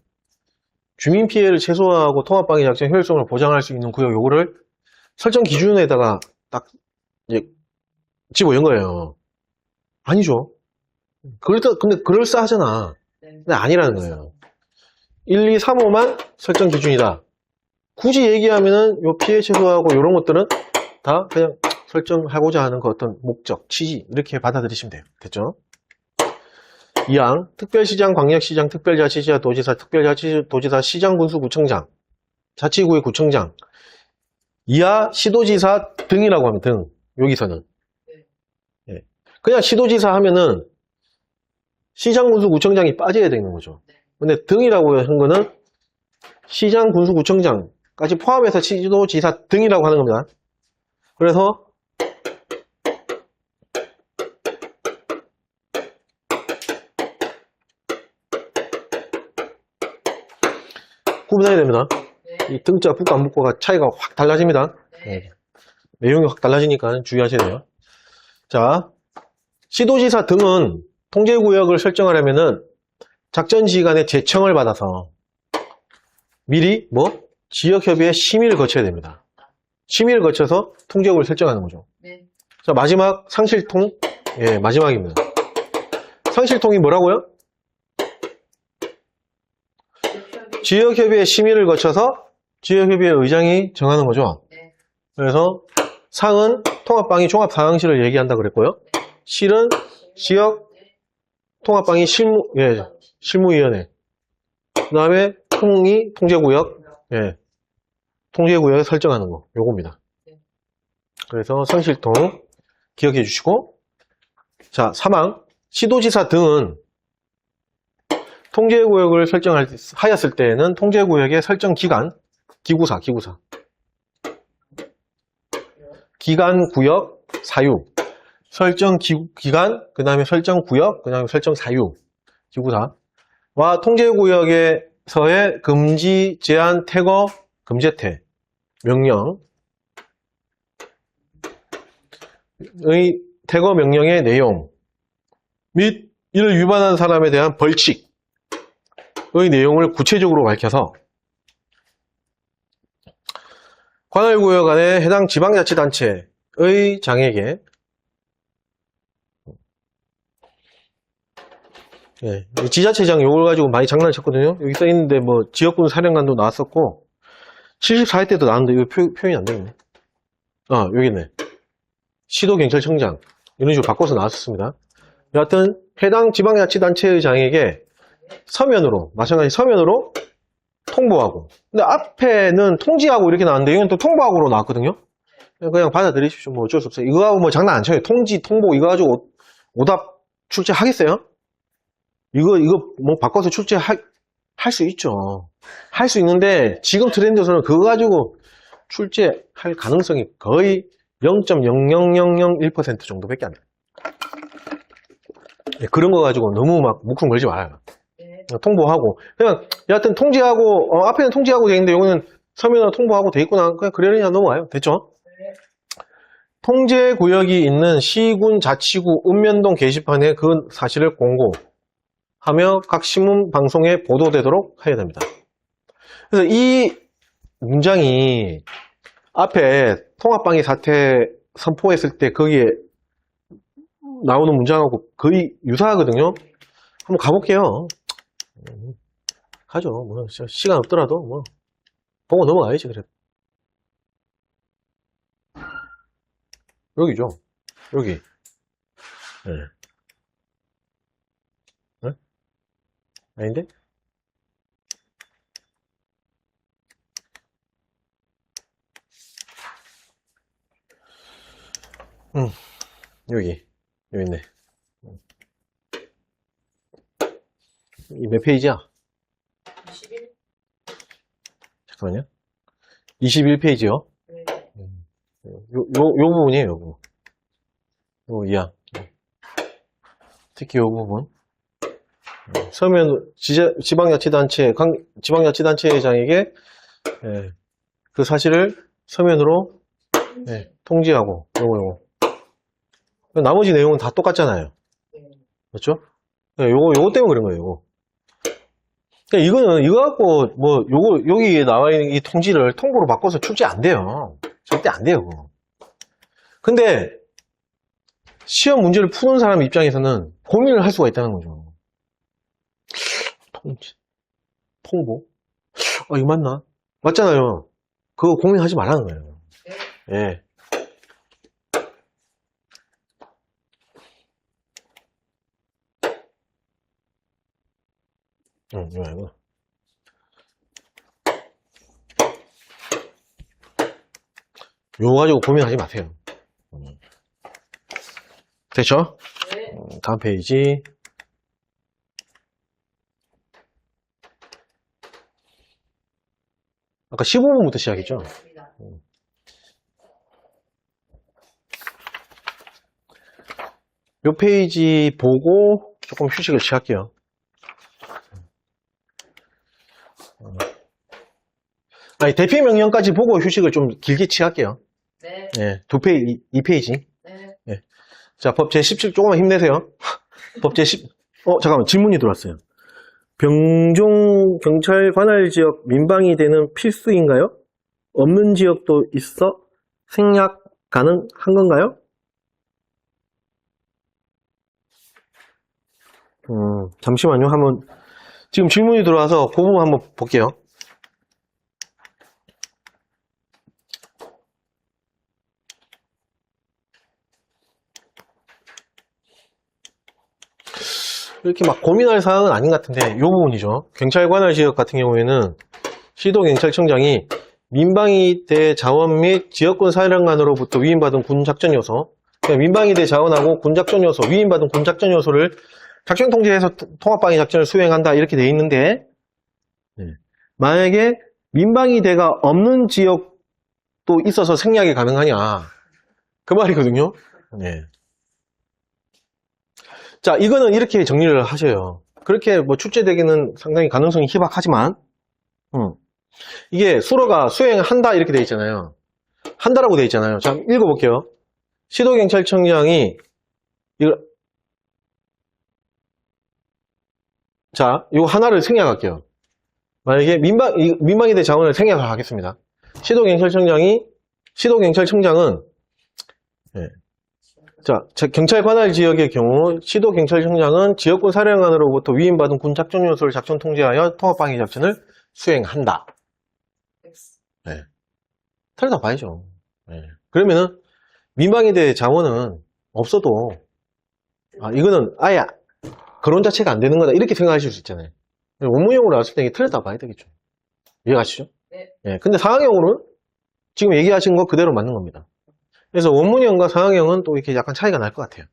주민 피해를 최소화하고 통합방위 작전 효율성을 보장할 수 있는 구역 요거를 설정 기준에다가 딱 이제 집어연 거예요. 아니죠. 근데 그럴싸하잖아. 근데 아니라는 거예요. 1, 2, 3호만 설정 기준이다. 굳이 얘기하면은 요 피해 최소화하고 이런 것들은 다 그냥 설정하고자 하는 그 어떤 목적, 취지 이렇게 받아들이시면 돼요. 됐죠? 2항 특별시장, 광역시장, 특별자치시장, 도지사, 특별자치도지사, 시장군수구청장, 자치구의 구청장, 이하 시도지사 등이라고 하면 등. 여기서는 예. 그냥 시도지사 하면은 시장군수구청장이 빠져야 되는 거죠. 근데 등이라고 한 거는 시장군수구청장까지 포함해서 시도지사 등이라고 하는 겁니다. 그래서 구분해야 됩니다. 이 등자 붙고 안 붙고가 차이가 확 달라집니다. 네. 내용이 확 달라지니까 주의하셔야 돼요. 자, 시도지사 등은 통제구역을 설정하려면은 작전지휘관의 제청을 받아서 미리 지역협의회 심의를 거쳐야 됩니다. 심의를 거쳐서 통제구역을 설정하는 거죠. 자, 마지막 상실통. 예, 마지막입니다. 상실통이 뭐라고요? 지역협의회 심의를 거쳐서 지역협의회 의장이 정하는 거죠. 그래서 상은 통합방위 종합상황실을 얘기한다 그랬고요. 실은 지역 통합방위 실무위원회. 그 다음에 통이 통제구역. 예. 통제구역에 설정하는 거. 요겁니다. 그래서 상실통 기억해 주시고. 자, 3항. 시도지사 등은 통제구역을 설정하였을 때에는 통제구역의 설정 기간, 기구사. 기간, 구역, 사유. 설정 기간, 그 다음에 설정 구역, 그 다음에 설정 사유. 기구사와 통제구역에서의 금지, 제한, 태거, 금제태, 명령의 태거 명령의 내용 및 이를 위반한 사람에 대한 벌칙의 내용을 구체적으로 밝혀서 관할구역 안에 해당 지방자치단체의 장에게 지자체장 요걸 가지고 많이 장난쳤거든요. 여기 써있는데 지역군 사령관도 나왔었고 74회 때도 나왔는데 이거 표현이 안 되겠네. 여기 있네. 시도경찰청장 이런 식으로 바꿔서 나왔었습니다. 여하튼 해당 지방자치단체의 장에게 서면으로, 마찬가지 서면으로 통보하고. 근데 앞에는 통지하고 이렇게 나왔는데 이건 또 통보하고로 나왔거든요. 그냥 받아들이십시오. 어쩔 수 없어요. 이거하고 장난 안 쳐요. 통지, 통보 이거 가지고 오답 출제하겠어요? 이거 바꿔서 출제할 수 있죠. 할 수 있는데 지금 트렌드에서는 그거 가지고 출제할 가능성이 거의 0.00001% 정도밖에 안 돼요. 그런 거 가지고 너무 목숨 걸지 말아요. 통보하고 그냥 여하튼 통지하고 앞에는 통지하고 돼 있는데 여기는 서면으로 통보하고 돼 있구나. 그냥 그러려니 넘어가요. 됐죠? 통제구역이 있는 시군 자치구 읍면동 게시판에 그 사실을 공고하며 각 신문 방송에 보도되도록 해야 됩니다. 그래서 이 문장이 앞에 통합방위 사태 선포했을 때 거기에 나오는 문장하고 거의 유사하거든요. 한번 가볼게요. 가죠. 시간 없더라도 보고 넘어가야지. 그래. 여기죠. 여기. 네. 아닌데? 여기 있네. 이 몇 페이지야? 21? 잠깐만요. 21페이지요. 네. 요 부분이에요, 요 부분. 요 이항. 특히 요 부분. 서면 지방자치단체, 지방자치단체장에게 예, 그 사실을 서면으로 예, 통지하고 요거. 나머지 내용은 다 똑같잖아요. 네. 그렇죠? 예, 요거 때문에 그런 거예요, 요거. 그러니까 이거는 이거 갖고 뭐 여기에 나와 있는 이 통지를 통보로 바꿔서 출제 안 돼요. 절대 안 돼요, 그거. 근데 시험 문제를 푸는 사람 입장에서는 고민을 할 수가 있다는 거죠. 통지, 통보? 이거 맞나? 맞잖아요. 그거 고민하지 말라는 거예요. 네. 예. 이거 말고. 요거 가지고 고민하지 마세요. 됐죠? 네. 다음 페이지. 아까 15분부터 시작했죠? 네, 맞습니다. 요 페이지 보고 조금 휴식을 취할게요. 아니, 대피 명령까지 보고 휴식을 좀 길게 취할게요. 네. 예, 2페이지. 네. 자, 법 제17 조금만 힘내세요. 법 제10, 잠깐만, 질문이 들어왔어요. 병종 경찰 관할 지역 민방위 되는 필수인가요? 없는 지역도 있어 생략 가능한 건가요? 잠시만요. 지금 질문이 들어와서 그 부분 한번 볼게요. 이렇게 막 고민할 사항은 아닌 것 같은데, 이 부분이죠. 경찰 관할 지역 같은 경우에는 시도경찰청장이 민방위대 자원 및 지역군 사령관으로부터 위임받은 군작전 요소, 그러니까 민방위대 자원하고 군작전 요소, 위임받은 군작전 요소를 작전 통제해서 통합방위 작전을 수행한다 이렇게 돼 있는데, 만약에 민방위대가 없는 지역도 있어서 생략이 가능하냐, 그 말이거든요. 네. 자, 이거는 이렇게 정리를 하셔요. 그렇게 뭐 출제되기는 상당히 가능성이 희박하지만, 이게 수로가 수행한다 이렇게 돼 있잖아요. 한다라고 돼 있잖아요. 자, 읽어볼게요. 시도경찰청장이 이거 하나를 생략할게요. 만약에 민방위대 자원을 생략을 하겠습니다. 시도경찰청장은 경찰 관할 지역의 경우 시도경찰청장은 지역군 사령관으로부터 위임받은 군 작전 요소를 작전 통제하여 통합방위 작전을 수행한다. 네. 틀리다 봐야죠. 네. 그러면은 민방위대 자원은 없어도 이거는 아예 거론 자체가 안 되는 거다 이렇게 생각하실 수 있잖아요. 원문형으로 나왔을 때 이게 틀렸다 봐야 되겠죠. 이해가시죠? 네. 네. 근데 상황형으로는 지금 얘기하신 거 그대로 맞는 겁니다. 그래서 원문형과 상황형은 또 이렇게 약간 차이가 날 것 같아요.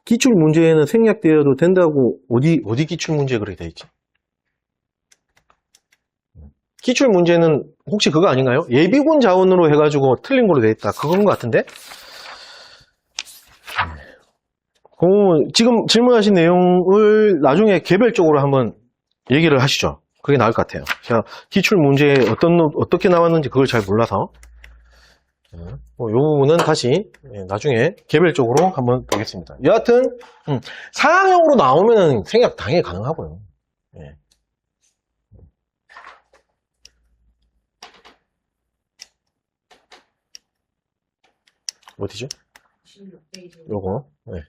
기출 문제에는 생략되어도 된다고 어디 기출 문제에 그렇게 돼 있지? 기출 문제는 혹시 그거 아닌가요? 예비군 자원으로 해가지고 틀린 걸로 돼 있다. 그건 것 같은데? 지금 질문하신 내용을 나중에 개별적으로 한번 얘기를 하시죠. 그게 나을 것 같아요. 제가 기출 문제에 어떻게 나왔는지 그걸 잘 몰라서 이 부분은 다시 나중에 개별적으로 한번 보겠습니다. 여하튼 상황형으로 나오면 생략 당연히 가능하고요. 예. 어디죠? 16페이지. 요거. 네.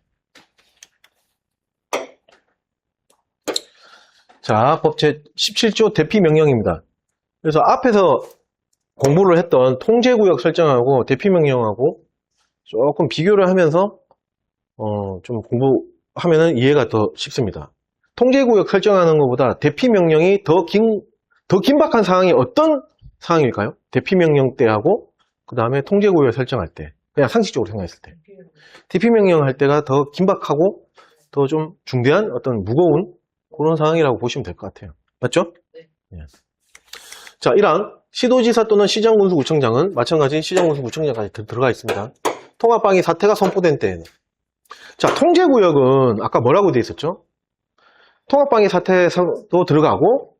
자, 법 제17조 대피 명령입니다. 그래서 앞에서 공부를 했던 통제구역 설정하고 대피 명령하고 조금 비교를 하면서 좀 공부하면은 이해가 더 쉽습니다. 통제구역 설정하는 것보다 대피 명령이 더 긴박한 상황이 어떤 상황일까요? 대피명령 때하고 그 다음에 통제구역을 설정할 때, 그냥 상식적으로 생각했을 때 대피명령 할 때가 더 긴박하고 더 좀 중대한 어떤 무거운 그런 상황이라고 보시면 될 것 같아요. 맞죠? 네. 예. 자, 1항 시도지사 또는 시장군수구청장은 마찬가지 시장군수구청장까지 들어가 있습니다. 통합방위 사태가 선포된 때에는, 자, 통제구역은 아까 뭐라고 되어 있었죠? 통합방위 사태에서도 들어가고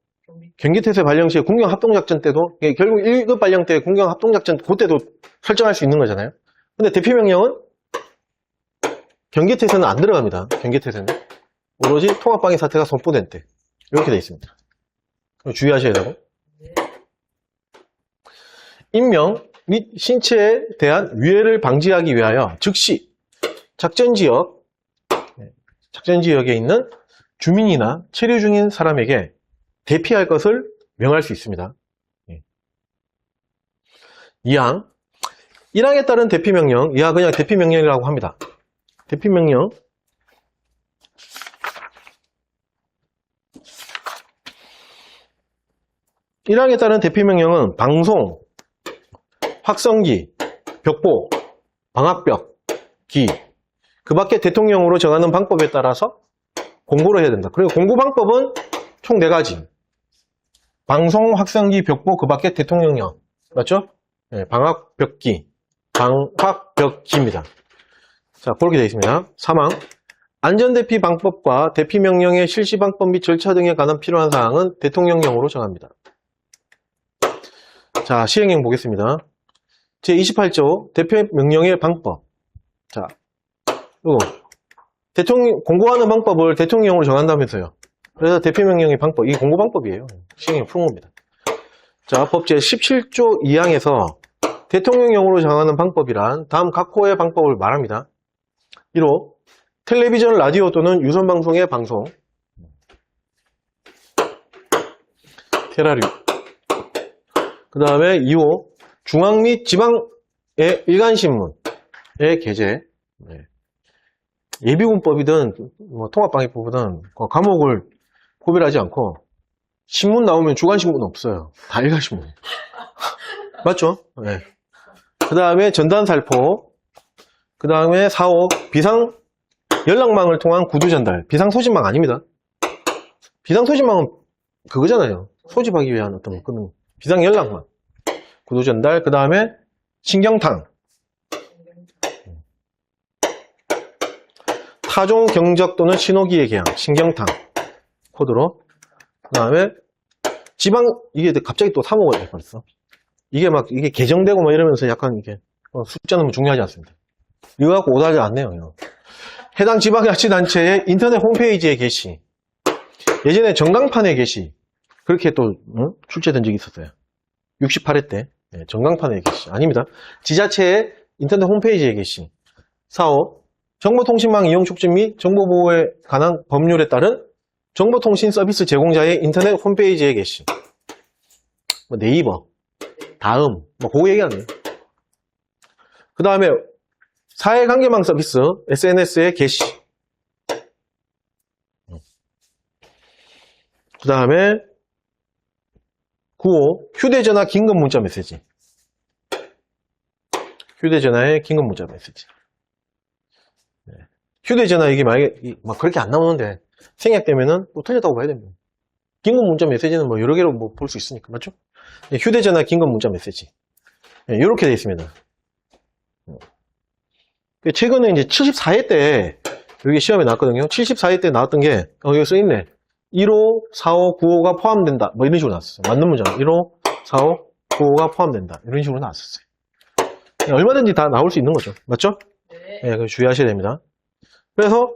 경기태세 발령 시에 국경합동작전 때도, 결국 1급 발령 때 국경합동작전 그때도 설정할 수 있는 거잖아요. 근데 대피명령은 경기태세는 안 들어갑니다. 경기태세는 오로지 통합방위 사태가 선포된 때 이렇게 되어 있습니다. 주의하셔야 되고, 인명 및 신체에 대한 위해를 방지하기 위하여 즉시 작전지역에 있는 주민이나 체류 중인 사람에게 대피할 것을 명할 수 있습니다. 2항 1항에 따른 대피명령, 이하 그냥 대피명령이라고 합니다. 대피명령 1항에 따른 대피명령은 방송, 확성기, 벽보, 방압벽기, 그 밖에 대통령으로 정하는 방법에 따라서 공고를 해야 된다. 그리고 공고 방법은 총 4가지. 방송, 확성기, 벽보, 그 밖에 대통령령. 맞죠? 네, 방압벽기, 방압벽기입니다. 자, 그렇게 되어 있습니다. 3항. 안전대피 방법과 대피명령의 실시 방법 및 절차 등에 관한 필요한 사항은 대통령령으로 정합니다. 자, 시행령 보겠습니다. 제28조 대피명령의 방법. 자, 이거 공고하는 방법을 대통령령으로 정한다면서요. 그래서 대피명령의 방법, 이게 공고 방법이에요. 시행령 푸는 겁니다. 자, 법 제17조 2항에서 대통령령으로 정하는 방법이란 다음 각 호의 방법을 말합니다. 1호, 텔레비전, 라디오 또는 유선방송의 방송. 테라류. 그 다음에 2호, 중앙 및 지방의 일간신문의 게재. 예비군법이든 뭐 통합방위법이든 과목을 구별하지 않고 신문 나오면 주간신문은 없어요. 다 일간신문. 맞죠? 네. 그 다음에 전단살포. 그 다음에 4호, 비상 연락망을 통한 구두 전달. 비상 소집망 아닙니다. 비상 소집망은 그거잖아요. 소집하기 위한 어떤 그런 비상 연락망. 구두 전달. 그 다음에 신경탕. 타종 경적 또는 신호기의 개양. 신경탕. 코드로. 그 다음에 지방, 이게 갑자기 또 3호가 돼버렸어. 이게 막, 이게 개정되고 뭐 이러면서 약간 이게, 숫자는 중요하지 않습니다. 이거 갖고 오다지 않네요. 이거. 해당 지방자치단체의 인터넷 홈페이지에 게시. 예전에 전광판에 게시. 그렇게 또, 출제된 적이 있었어요. 68회 때. 네, 전광판에 게시. 아닙니다. 지자체의 인터넷 홈페이지에 게시. 4호. 정보통신망 이용 촉진 및 정보보호에 관한 법률에 따른 정보통신 서비스 제공자의 인터넷 홈페이지에 게시. 뭐 네이버, 다음, 뭐 그거 얘기하네요. 그 다음에 사회관계망 서비스, SNS에 게시. 그 다음에 9호, 휴대전화 긴급 문자 메시지. 휴대전화에 긴급 문자 메시지. 휴대전화 이게 만약에 막 그렇게 안 나오는데 생략되면은 또 틀렸다고 봐야 됩니다. 긴급 문자 메시지는 뭐 여러 개로 뭐 볼 수 있으니까, 맞죠? 휴대전화 긴급 문자 메시지. 이렇게 되어 있습니다. 최근에 이제 74회 때 여기 시험에 나왔거든요. 74회 때 나왔던 게 여기 써 있네. 1호, 4호, 9호가 포함된다. 뭐 이런 식으로 나왔었어요. 맞는 문장. 1호, 4호, 9호가 포함된다. 이런 식으로 나왔었어요. 얼마든지 다 나올 수 있는 거죠. 맞죠? 네, 주의하셔야 됩니다. 그래서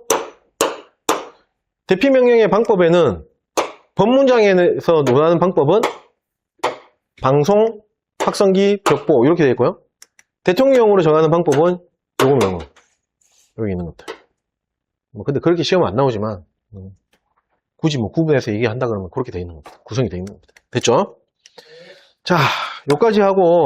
대피명령의 방법에는 법문장에서 논하는 방법은 방송, 확성기, 벽보 이렇게 되어 있고요. 대통령령으로 정하는 방법은 요거 여기 있는 것들. 뭐 근데 그렇게 시험은 안 나오지만 굳이 뭐 구분해서 얘기한다 그러면 그렇게 되어 있는 겁니다. 구성이 되어 있는 겁니다. 됐죠? 자, 여기까지 하고